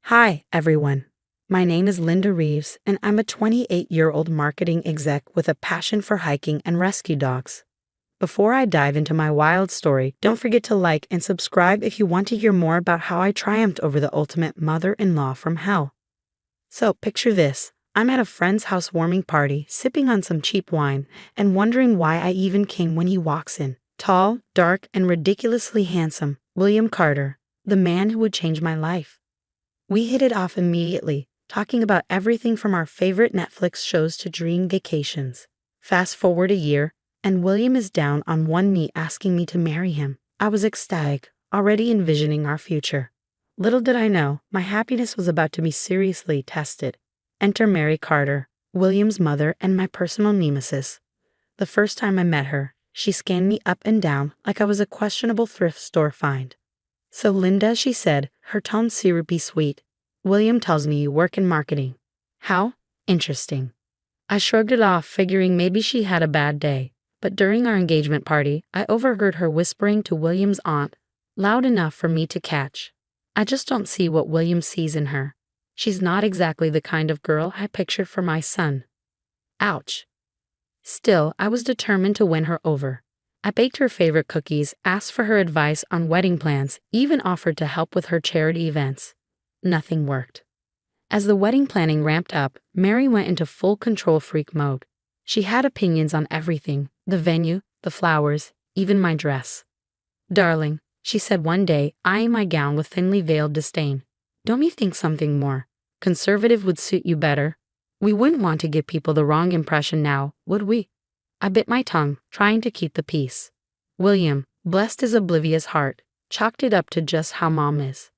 Hi, everyone. My name is Linda Reeves, and I'm a 28-year-old marketing exec with a passion for hiking and rescue dogs. Before I dive into my wild story, don't forget to like and subscribe if you want to hear more about how I triumphed over the ultimate mother-in-law from hell. So, picture this. I'm at a friend's housewarming party, sipping on some cheap wine, and wondering why I even came when he walks in. Tall, dark, and ridiculously handsome, William Carter, the man who would change my life. We hit it off immediately, talking about everything from our favorite Netflix shows to dream vacations. Fast forward a year, and William is down on one knee asking me to marry him. I was ecstatic, already envisioning our future. Little did I know, my happiness was about to be seriously tested. Enter Mary Carter, William's mother and my personal nemesis. The first time I met her, she scanned me up and down like I was a questionable thrift store find. "So Linda," she said, her tone syrupy sweet, "William tells me you work in marketing. How? Interesting." I shrugged it off, figuring maybe she had a bad day. But during our engagement party, I overheard her whispering to William's aunt, loud enough for me to catch. "I just don't see what William sees in her. She's not exactly the kind of girl I pictured for my son." Ouch. Still, I was determined to win her over. I baked her favorite cookies, asked for her advice on wedding plans, even offered to help with her charity events. Nothing worked. As the wedding planning ramped up, Mary went into full control freak mode. She had opinions on everything: the venue, the flowers, even my dress. "Darling," she said one day, eyeing my gown with thinly veiled disdain, "don't you think something more conservative would suit you better? We wouldn't want to give people the wrong impression now, would we?" I bit my tongue, trying to keep the peace. William, blessed his oblivious heart, chalked it up to just how mom is.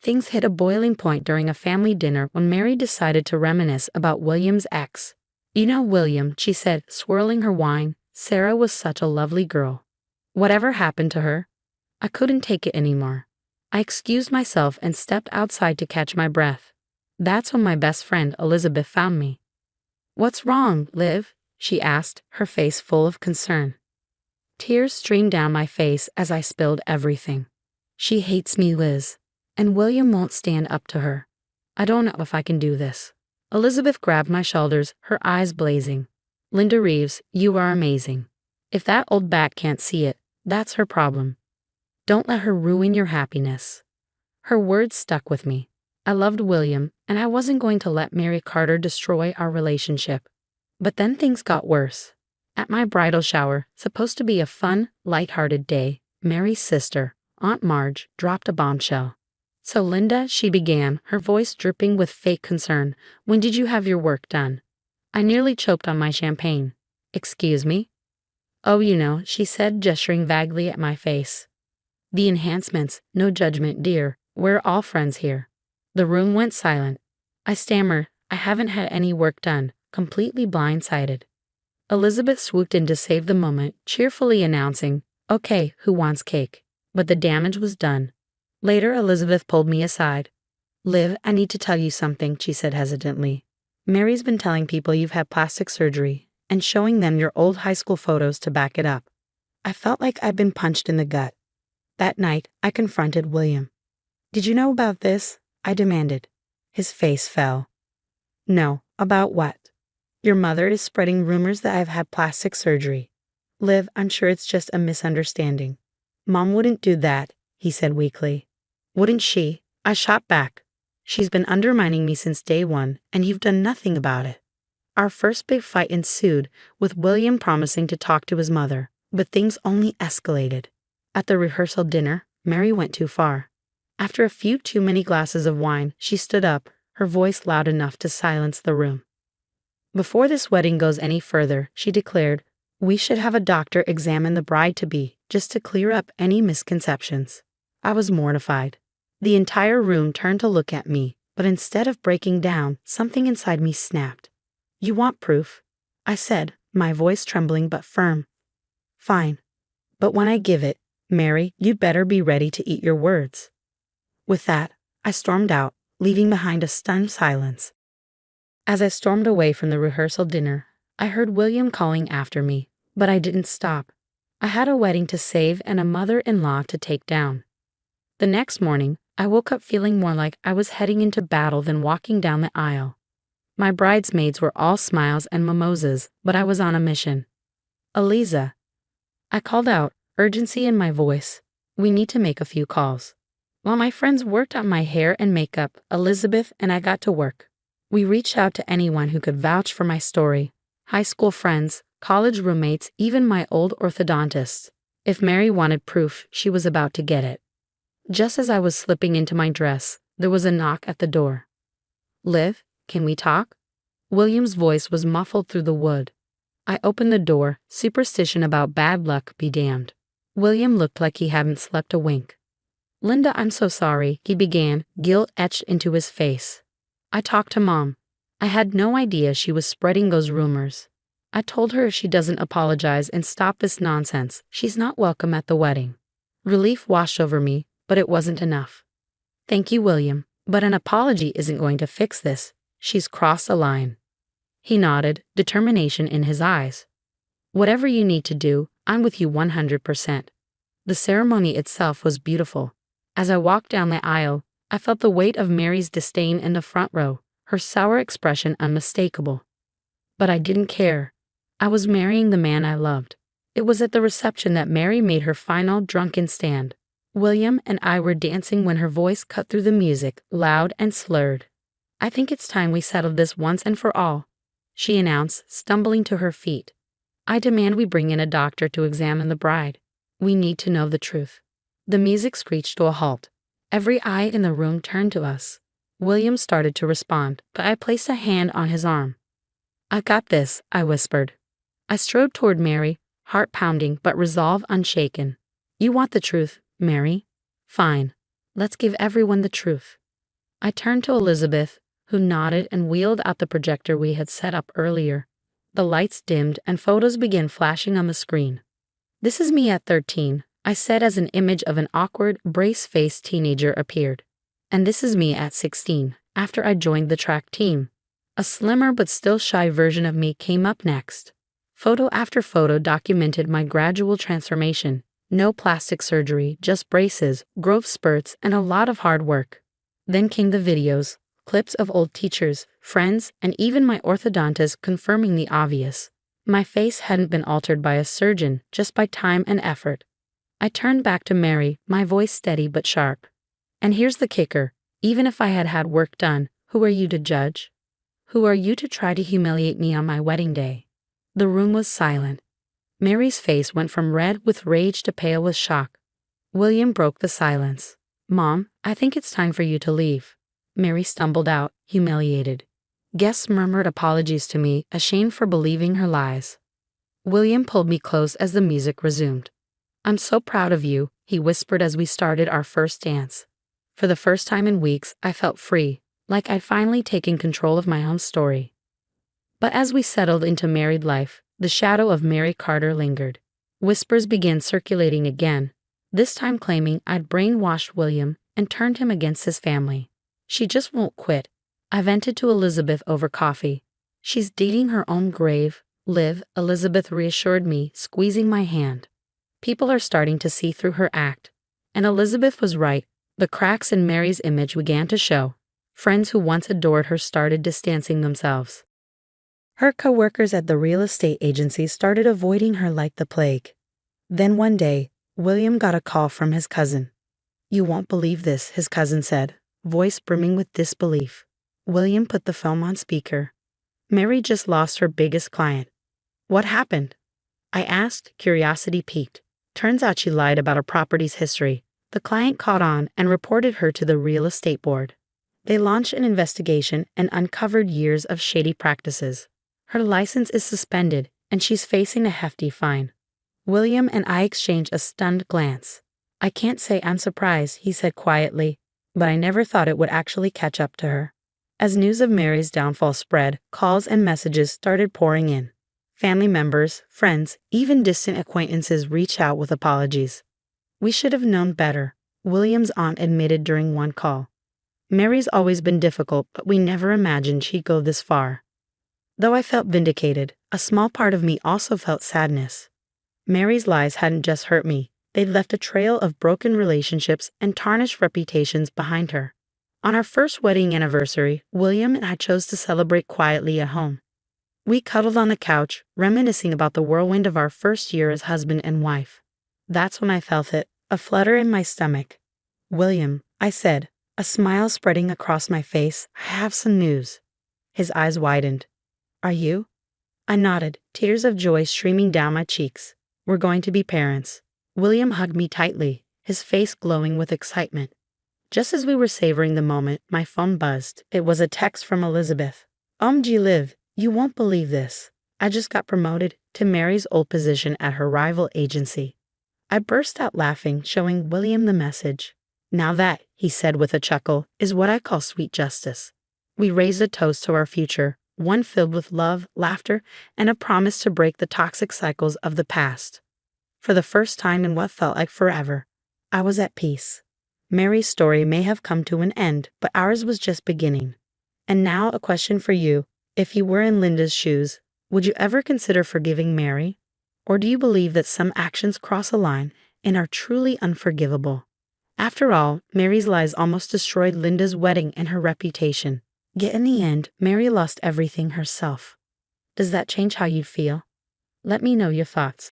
Things hit a boiling point during a family dinner when Mary decided to reminisce about William's ex. "You know, William," she said, swirling her wine, "Sarah was such a lovely girl. Whatever happened to her?" I couldn't take it anymore. I excused myself and stepped outside to catch my breath. That's when my best friend Elizabeth found me. "What's wrong, Liv?" she asked, her face full of concern. Tears streamed down my face as I spilled everything. "She hates me, Liz, and William won't stand up to her. I don't know if I can do this." Elizabeth grabbed my shoulders, her eyes blazing. "Linda Reeves, you are amazing. If that old bat can't see it, that's her problem. Don't let her ruin your happiness." Her words stuck with me. I loved William, and I wasn't going to let Mary Carter destroy our relationship. But then things got worse. At my bridal shower, supposed to be a fun, light-hearted day, Mary's sister, Aunt Marge, dropped a bombshell. "So Linda," she began, her voice dripping with fake concern, "when did you have your work done?" I nearly choked on my champagne. "Excuse me?" "Oh, you know," she said, gesturing vaguely at my face. "The enhancements, no judgment, dear. We're all friends here." The room went silent. I stammered, "I haven't had any work done," completely blindsided. Elizabeth swooped in to save the moment, cheerfully announcing, "Okay, who wants cake?" But the damage was done. Later, Elizabeth pulled me aside. "Liv, I need to tell you something," she said hesitantly. "Mary's been telling people you've had plastic surgery, and showing them your old high school photos to back it up." I felt like I'd been punched in the gut. That night, I confronted William. "Did you know about this?" I demanded. His face fell. "No, about what?" "Your mother is spreading rumors that I've had plastic surgery." "Liv, I'm sure it's just a misunderstanding." "Mom wouldn't do that," he said weakly. "Wouldn't she?" I shot back. "She's been undermining me since day one, and you've done nothing about it." Our first big fight ensued, with William promising to talk to his mother, but things only escalated. At the rehearsal dinner, Mary went too far. After a few too many glasses of wine, she stood up, her voice loud enough to silence the room. "Before this wedding goes any further," she declared, "we should have a doctor examine the bride-to-be, just to clear up any misconceptions." I was mortified. The entire room turned to look at me, but instead of breaking down, something inside me snapped. "You want proof?" I said, my voice trembling but firm. "Fine. But when I give it, Mary, you'd better be ready to eat your words." With that, I stormed out, leaving behind a stunned silence. As I stormed away from the rehearsal dinner, I heard William calling after me, but I didn't stop. I had a wedding to save and a mother-in-law to take down. The next morning, I woke up feeling more like I was heading into battle than walking down the aisle. My bridesmaids were all smiles and mimosas, but I was on a mission. Eliza. I called out, urgency in my voice. We need to make a few calls. While my friends worked on my hair and makeup, Elizabeth and I got to work. We reached out to anyone who could vouch for my story. High school friends, college roommates, even my old orthodontist. If Mary wanted proof, she was about to get it. Just as I was slipping into my dress, there was a knock at the door. Liv, can we talk? William's voice was muffled through the wood. I opened the door, superstition about bad luck be damned. William looked like he hadn't slept a wink. Linda, I'm so sorry, he began, guilt etched into his face. I talked to Mom. I had no idea she was spreading those rumors. I told her if she doesn't apologize and stop this nonsense, she's not welcome at the wedding. Relief washed over me, but it wasn't enough. Thank you, William, but an apology isn't going to fix this. She's crossed a line. He nodded, determination in his eyes. Whatever you need to do, I'm with you 100%. The ceremony itself was beautiful. As I walked down the aisle, I felt the weight of Mary's disdain in the front row, her sour expression unmistakable. But I didn't care. I was marrying the man I loved. It was at the reception that Mary made her final drunken stand. William and I were dancing when her voice cut through the music, loud and slurred. I think it's time we settled this once and for all, she announced, stumbling to her feet. I demand we bring in a doctor to examine the bride. We need to know the truth. The music screeched to a halt. Every eye in the room turned to us. William started to respond, but I placed a hand on his arm. I got this, I whispered. I strode toward Mary, heart pounding but resolve unshaken. You want the truth, Mary? Fine. Let's give everyone the truth. I turned to Elizabeth, who nodded and wheeled out the projector we had set up earlier. The lights dimmed and photos began flashing on the screen. This is me at 13, I said as an image of an awkward, brace-faced teenager appeared. And this is me at 16, after I joined the track team. A slimmer but still shy version of me came up next. Photo after photo documented my gradual transformation. No plastic surgery, just braces, growth spurts, and a lot of hard work. Then came the videos, clips of old teachers, friends, and even my orthodontist confirming the obvious. My face hadn't been altered by a surgeon, just by time and effort. I turned back to Mary, my voice steady but sharp. And here's the kicker. Even if I had had work done, who are you to judge? Who are you to try to humiliate me on my wedding day? The room was silent. Mary's face went from red with rage to pale with shock. William broke the silence. Mom, I think it's time for you to leave. Mary stumbled out, humiliated. Guests murmured apologies to me, ashamed for believing her lies. William pulled me close as the music resumed. I'm so proud of you, he whispered as we started our first dance. For the first time in weeks, I felt free, like I'd finally taken control of my own story. But as we settled into married life, the shadow of Mary Carter lingered. Whispers began circulating again, this time claiming I'd brainwashed William and turned him against his family. She just won't quit. I vented to Elizabeth over coffee. She's digging her own grave, Liv, Elizabeth reassured me, squeezing my hand. People are starting to see through her act. And Elizabeth was right. The cracks in Mary's image began to show. Friends who once adored her started distancing themselves. Her co-workers at the real estate agency started avoiding her like the plague. Then one day, William got a call from his cousin. You won't believe this, his cousin said, voice brimming with disbelief. William put the phone on speaker. Mary just lost her biggest client. What happened? I asked, curiosity piqued. Turns out she lied about her property's history. The client caught on and reported her to the real estate board. They launched an investigation and uncovered years of shady practices. Her license is suspended, and she's facing a hefty fine. William and I exchanged a stunned glance. I can't say I'm surprised, he said quietly, but I never thought it would actually catch up to her. As news of Mary's downfall spread, calls and messages started pouring in. Family members, friends, even distant acquaintances reached out with apologies. We should have known better, William's aunt admitted during one call. Mary's always been difficult, but we never imagined she'd go this far. Though I felt vindicated, a small part of me also felt sadness. Mary's lies hadn't just hurt me, They'd left a trail of broken relationships and tarnished reputations behind her. On our first wedding anniversary, William and I chose to celebrate quietly at home. We cuddled on the couch, reminiscing about the whirlwind of our first year as husband and wife. That's when I felt it, a flutter in my stomach. "William," I said, a smile spreading across my face, "I have some news." His eyes widened. "Are you?" I nodded, tears of joy streaming down my cheeks. "We're going to be parents." William hugged me tightly, his face glowing with excitement. Just as we were savoring the moment, my phone buzzed. It was a text from Elizabeth. Gee Liv, you won't believe this. I just got promoted to Mary's old position at her rival agency." I burst out laughing, showing William the message. "Now that," he said with a chuckle, "is what I call sweet justice." We raised a toast to our future, one filled with love, laughter, and a promise to break the toxic cycles of the past. For the first time in what felt like forever, I was at peace. Mary's story may have come to an end, but ours was just beginning. And now a question for you. If you were in Linda's shoes, would you ever consider forgiving Mary? Or do you believe that some actions cross a line and are truly unforgivable? After all, Mary's lies almost destroyed Linda's wedding and her reputation. Yet in the end, Mary lost everything herself. Does that change how you feel? Let me know your thoughts.